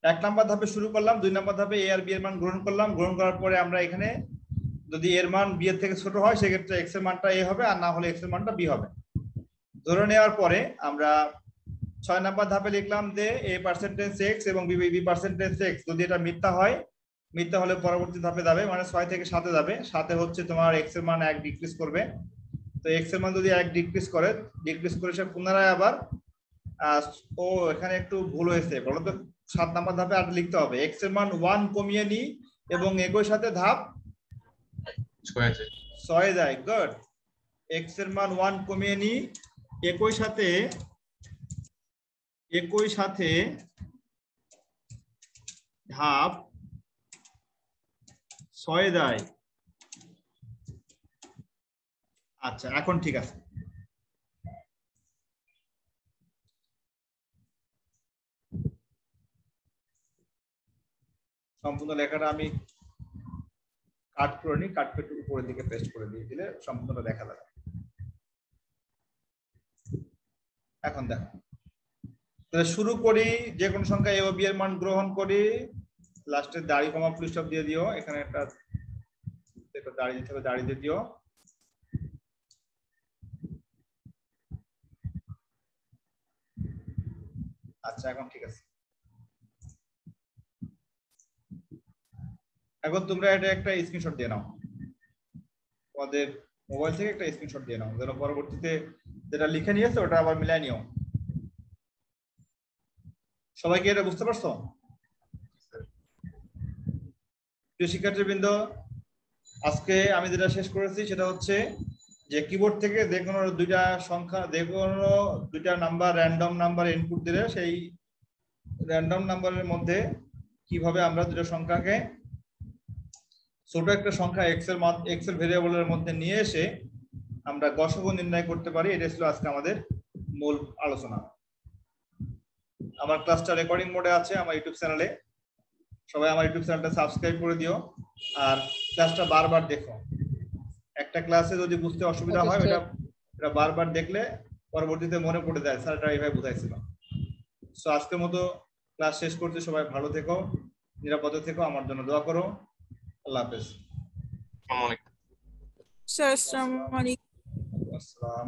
1 নাম্বার ধাপে শুরু করলাম, 2 নাম্বার ধাপে a আর b এর মান গ্রহণ করলাম। গ্রহণ করার পরে আমরা এখানে যদি এর মান b এর থেকে ছোট হয় সেক্ষেত্রে x এর মানটা a হবে, আর না হলে x এর মানটা b হবে। ধরে নেওয়ার পরে আমরা 6 নাম্বার ধাপে লিখলাম যে a% x এবং b%x, যদি এটা মিথ্যা হয়, মিথ্যা হলে পরবর্তী ধাপে যাবে, মানে 6 থেকে 7 এ যাবে। 7 হচ্ছে তোমার x এর মান 1 ডিক্রিজ করবে। তো x এর মান যদি 1 ডিক্রিজ করে সে পুনরায় আবার ও এখানে একটু ভুল হয়েছে, বলো তো 7 নাম্বার ধাপে আর লিখতে হবে x এর মান 1 কমিয়ে নি এবং একই সাথে ধাপ 6 যায়। গুড। x এর মান 1 কমিয়ে নি, একই সাথে ধাপ 6 যায়। আচ্ছা, এখন ঠিক আছে। সম্পূর্ণ লেখাটা আমি কাট করে নিই, কাট করে উপরের দিকে পেস্ট করে দিয়ে দিলে সম্পূর্ণটা দেখা যাবে। এখন দেখো, তাহলে শুরু করি, যে কোনো সংখ্যা a ও b এর মান গ্রহণ করি। লাস্টে দাড়ি কমা ফুল স্টপ দিয়ে দিও, এখানে একটা দাড়ি দিতে হবে, দাড়ি দিয়ে দিও। আচ্ছা, এখন ঠিক আছে। এখন তোমরা এটা একটা স্ক্রিনশট দিয়ে নাও, তোমাদের মোবাইল থেকে একটা স্ক্রিনশট দিয়ে নাও, যেন পরবর্তীতে যেটা লিখে নিয়েছো ওটা আবার মিলাই নিও। সবাই কি এটা বুঝতে পারছো? প্রিয় শিক্ষার্থীবৃন্দ, আজকে আমি যেটা শেষ করেছি সেটা হচ্ছে যে কিবোর্ড থেকে যে কোনো দুইটা সংখ্যা, যে কোনো দুইটা নাম্বার, র্যান্ডম নাম্বার ইনপুট দিলে সেই র্যান্ডম নাম্বারের মধ্যে কিভাবে আমরা দুটো সংখ্যাকে, ছোট একটা সংখ্যা এক্স এর ভেরিয়েবলের মধ্যে নিয়ে এসে আমরা গসক নির্ণয় করতে পারি। এটা ছিল আজকে আমাদের মূল আলোচনা। আমার ক্লাসটা রেকর্ডিং মোডে আছে আমার ইউটিউব চ্যানেলে, সবাই আমার ইউটিউব চ্যানেলটা সাবস্ক্রাইব করে দিও আর ক্লাসটা বারবার দেখো। একটা ক্লাসে যদি বুঝতে অসুবিধা হয় এটা বারবার দেখলে পরবর্তীতে মনে পড়ে যায় স্যার এটা এইভাবে বুঝাইছিল। সো আজকের মতো ক্লাস শেষ করতে, সবাই ভালো থেকো, নিরাপদে থেকো, আমার জন্য দোয়া করো। আল্লাহ হাফেজ। স্যার আসসালামু আলাইকুম। আসসালাম।